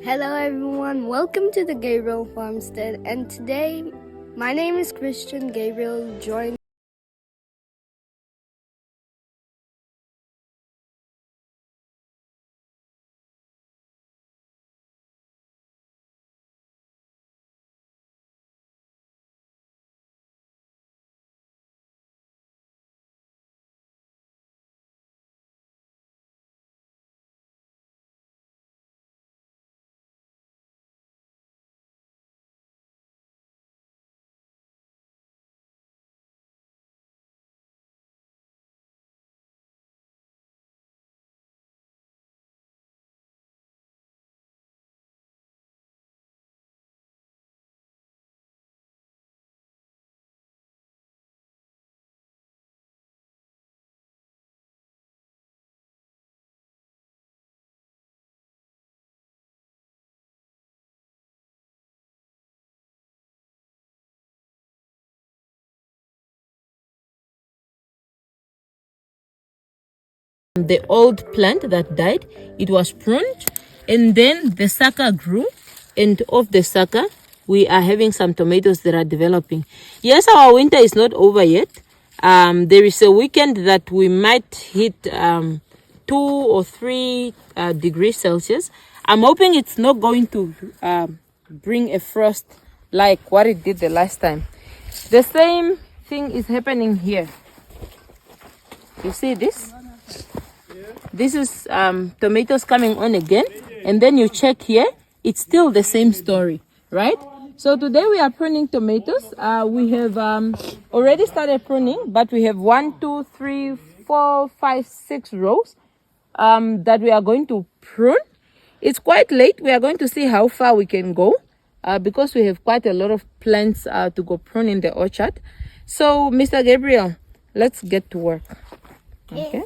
Hello everyone, welcome to the Gabriel Farmstead, and today my name is Christian Gabriel, joined the old plant that died. It was pruned, and then the sucker grew, and off the sucker we are having some tomatoes that are developing. Yes, our winter is not over yet. There is a weekend that we might hit 2 or 3 degrees Celsius. I'm hoping it's not going to bring a frost like what it did the last time. The same thing is happening here. You see this? This is tomatoes coming on again, and then you check here, it's still the same story, right? So today we are pruning tomatoes. We have already started pruning, but we have 1, 2, 3, 4, 5, 6 rows that we are going to prune. It's quite late. We are going to see how far we can go because we have quite a lot of plants to go prune in the orchard. So Mr. Gabriel, let's get to work. Okay.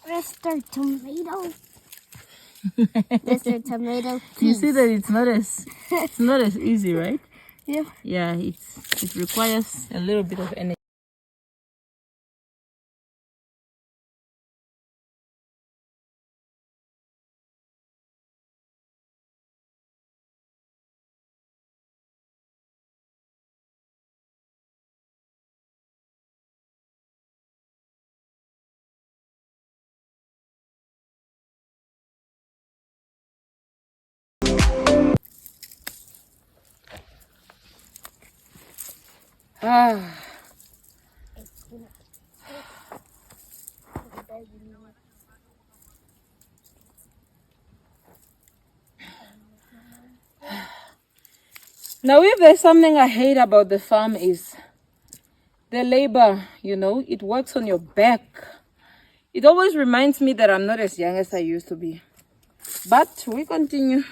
Mr. Tomato. Mr. Tomato. You see that it's not as easy, right? Yeah. Yeah, it requires a little bit of energy. Ah. Now, if there's something I hate about the farm is the labor, it works on your back. It always reminds me that I'm not as young as I used to be. But we continue.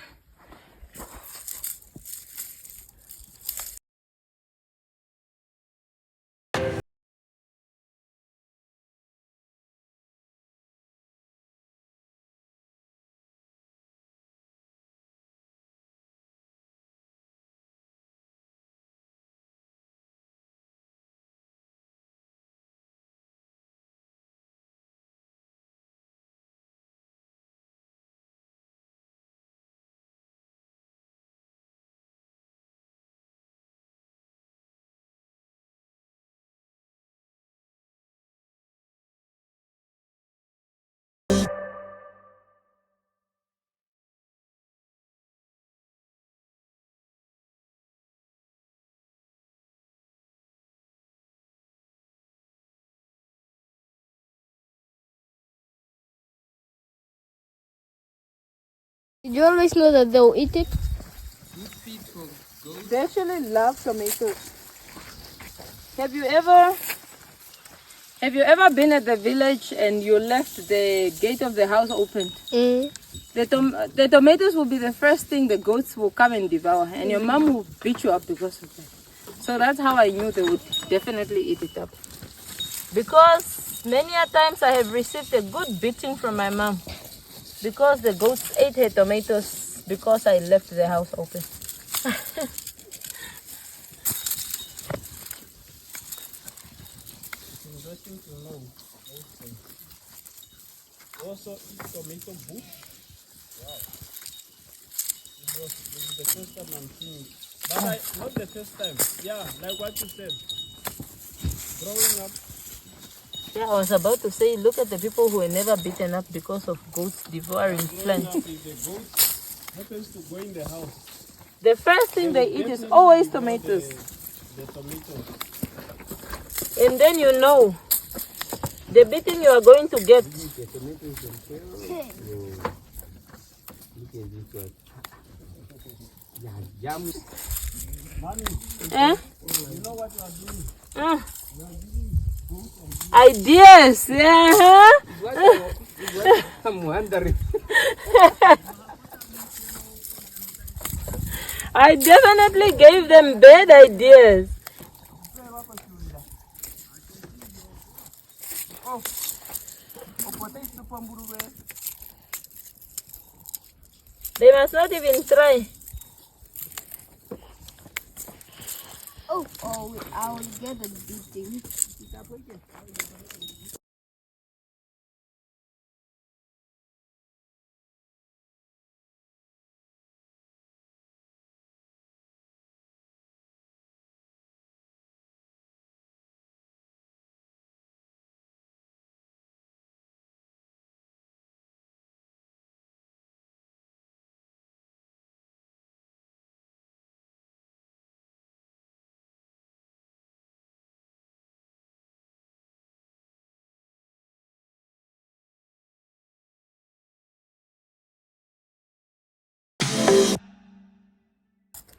Did you always know that they'll eat it? Good feed for goats. They actually love tomatoes. Have you ever been at the village and you left the gate of the house open? The tomatoes will be the first thing the goats will come and devour, and your mom will beat you up because of that. So that's how I knew they would definitely eat it up. Because many a times I have received a good beating from my mom because the goats ate her tomatoes because I left the house open. Interesting to know. Also eat tomato bush. Wow. This is the first time I'm seeing it. But not the first time. Yeah, like what you said. Growing up. Yeah, I was about to say, look at the people who were never beaten up because of goats devouring plants. If the goat happens to go in the house, The first thing they eat is always tomatoes. the tomatoes. And then you know the beating you are going to get. The tomatoes themselves. No. Look at this one. Yeah, yum. Mommy, Eh? you know what you are doing? Ideas. Yeah. What I'm wondering. I definitely gave them bad ideas. They must not even try. Oh, I will get a beating.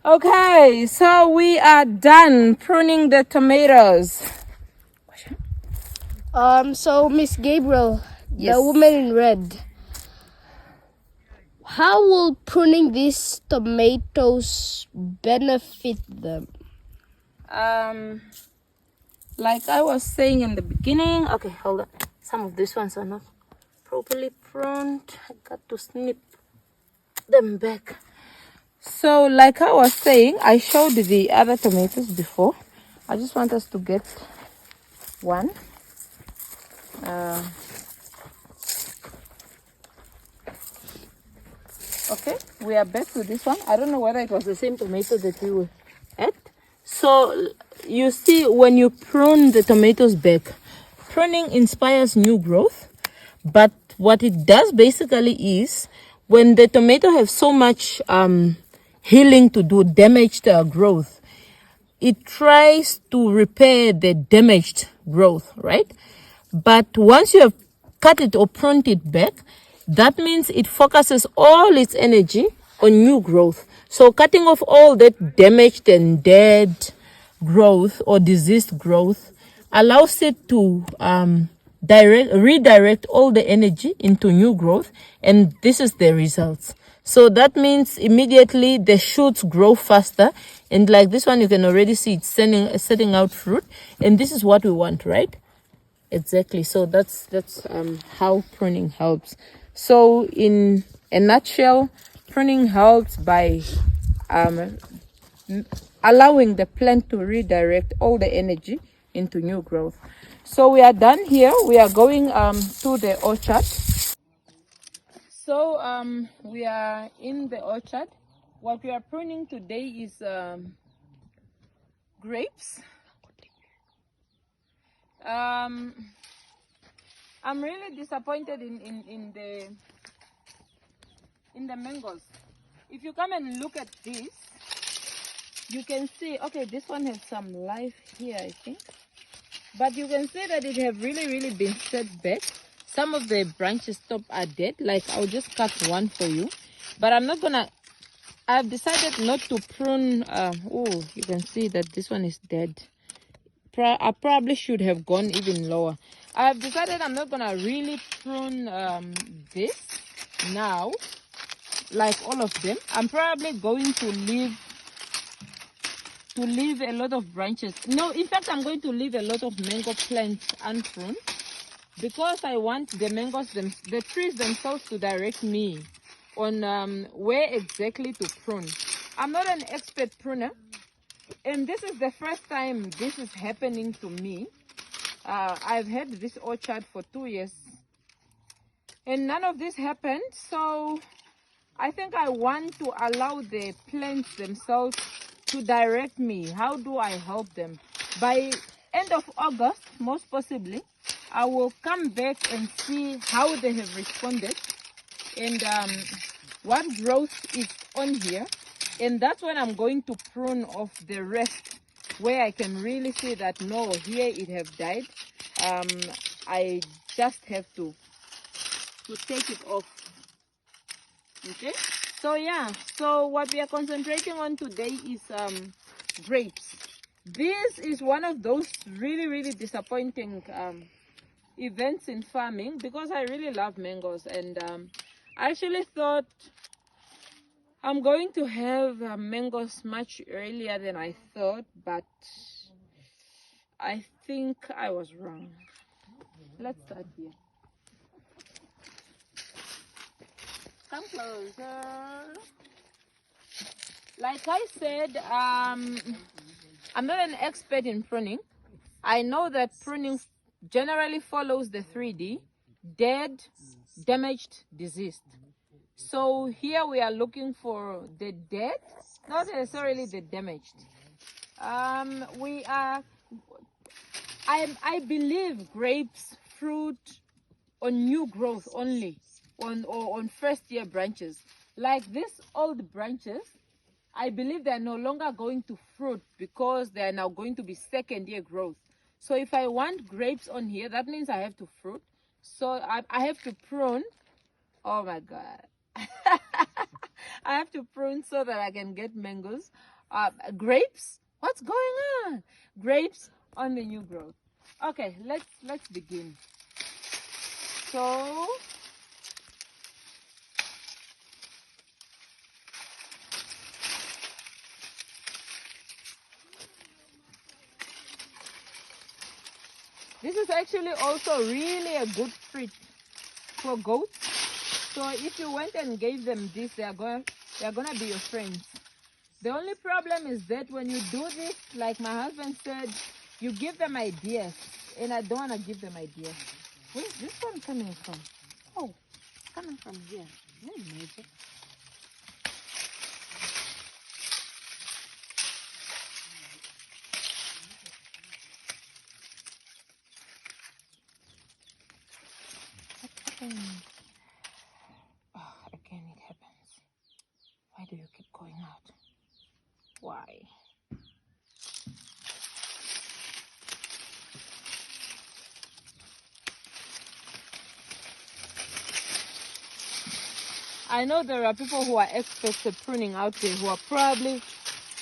Okay, so we are done pruning the tomatoes. So Miss Gabriel, Yes. the woman in red, how will pruning these tomatoes benefit them? Like I was saying in the beginning. Okay, hold on. Some of these ones are not properly pruned. I got to snip them back. So like I was saying, I showed the other tomatoes before. I just want us to get one. Okay, we are back to this one. I don't know whether it was the same tomato that we were at. So you see, when you prune the tomatoes back, pruning inspires new growth. But what it does basically is, when the tomato have so much healing to do, damaged growth, it tries to repair the damaged growth, right? But once you have cut it or pruned it back, that means it focuses all its energy on new growth. So cutting off all that damaged and dead growth or diseased growth allows it to redirect all the energy into new growth, and this is the results. So that means immediately the shoots grow faster, and like this one you can already see it's setting out fruit, and this is what we want, right? Exactly. So that's how pruning helps. So in a nutshell, pruning helps by allowing the plant to redirect all the energy into new growth. So we are done here. We are going to the orchard. So we are in the orchard. What we are pruning today is grapes. I'm really disappointed in the mangoes. If you come and look at this, you can see, okay, this one has some life here, I think. But you can see that it have really been set back. Some of the branches top are dead. Like, I'll just cut one for you. But I'm not gonna, I've decided not to prune. Oh, you can see that this one is dead. I probably should have gone even lower. I've decided I'm not gonna really prune this now, like all of them. I'm probably going to leave a lot of branches. No, in fact, I'm going to leave a lot of mango plants unpruned, because I want the mangoes, the trees themselves, to direct me on where exactly to prune. I'm not an expert pruner, and this is the first time this is happening to me. I've had this orchard for 2 years and none of this happened, so I think I want to allow the plants themselves to direct me. How do I help them? By end of August, most possibly, I will come back and see how they have responded and what growth is on here. And that's when I'm going to prune off the rest, where I can really see that no, here it have died. I just have to take it off. Okay, so yeah, so what we are concentrating on today is grapes. This is one of those really disappointing events in farming, because I really love mangoes, and I actually thought I'm going to have mangoes much earlier than I thought, but I think I was wrong. Let's start here. Come closer. Like I said, I'm not an expert in pruning. I know that pruning generally follows the 3D: dead, damaged, diseased. So here we are looking for the dead, not necessarily the damaged. I believe grapes fruit on new growth only, on first year branches. Like these old branches, I believe they are no longer going to fruit, because they are now going to be second year growth. So if I want grapes on here, that means I have to fruit. So I have to prune. Oh my God. I have to prune so that I can get mangoes. Grapes? What's going on? Grapes on the new growth. Okay, let's begin. So this is actually also really a good treat for goats. So if you went and gave them this, they're gonna be your friends. The only problem is that when you do this, like my husband said, you give them ideas, and I don't want to give them ideas. Where's this one coming from? Oh, it's coming from here. Very magic. What's happening? Oh, again it happens. Why do you keep going out? Why? I know there are people who are experts at pruning out there, who are probably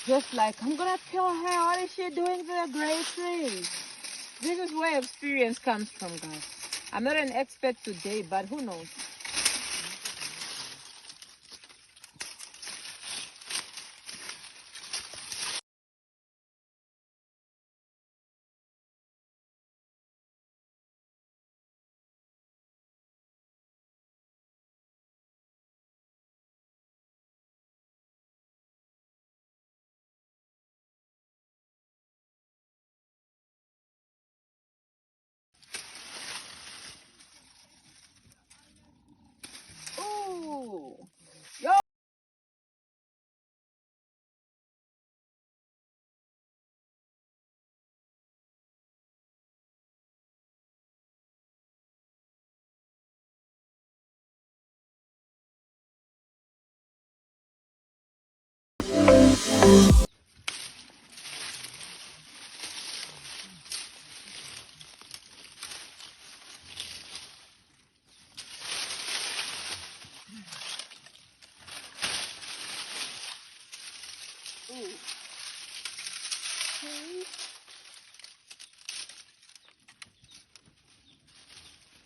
just like, I'm gonna kill her. What is she doing to the grape tree? This is where experience comes from, guys. I'm not an expert today, but who knows?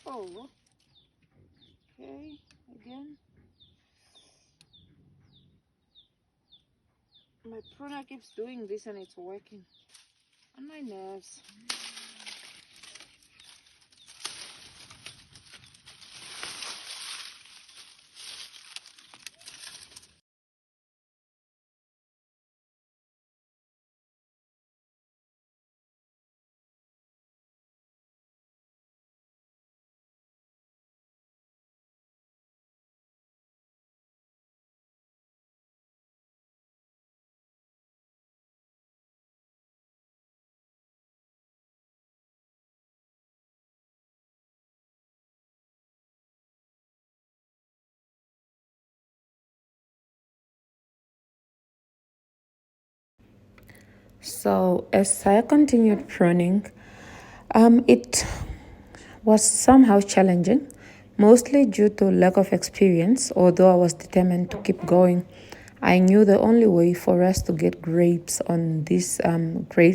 Oh, okay, again. My pruner keeps doing this and it's working on my nerves. So as I continued pruning, it was somehow challenging, mostly due to lack of experience. Although I was determined to keep going, I knew the only way for us to get grapes on these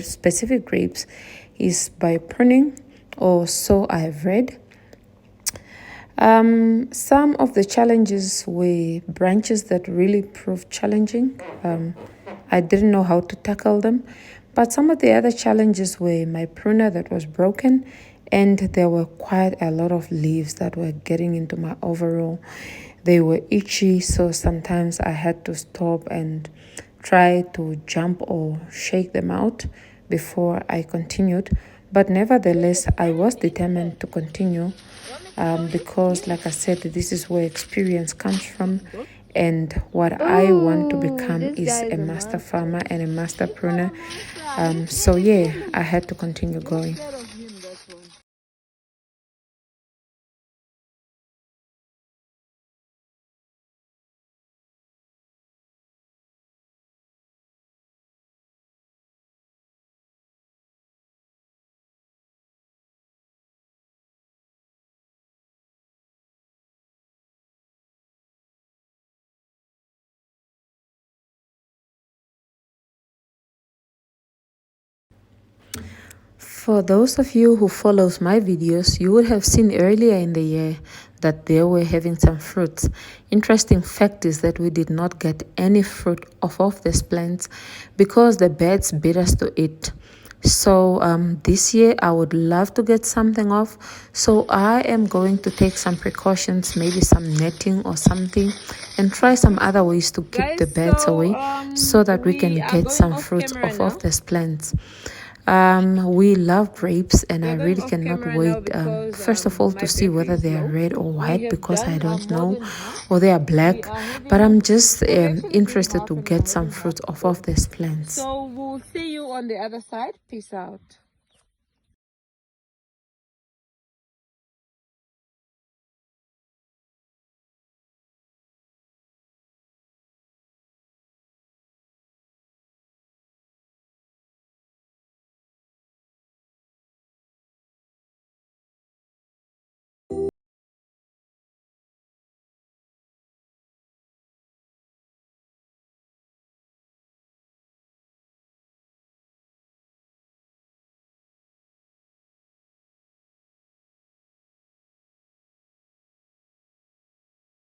specific grapes is by pruning, or so I have read. Some of the challenges were branches that really proved challenging. I didn't know how to tackle them. But some of the other challenges were my pruner that was broken, and there were quite a lot of leaves that were getting into my overall. They were itchy, so sometimes I had to stop and try to jump or shake them out before I continued. But nevertheless, I was determined to continue because, like I said, this is where experience comes from. And what I want to become this is guy a is a master master. farmer and a master pruner. So, yeah, I had to continue going. For those of you who follows my videos, you would have seen earlier in the year that they were having some fruits. Interesting fact is that we did not get any fruit off of these plants because the birds beat us to it. So this year I would love to get something off. So I am going to take some precautions, maybe some netting or something, and try some other ways to keep the birds away so that we can get some fruits off of these plants. We love grapes, and I really cannot wait. First of all, to see whether they are red or white because I don't know, or they are black. But I'm just interested to get some fruits off of these plants. So we'll see you on the other side. Peace out.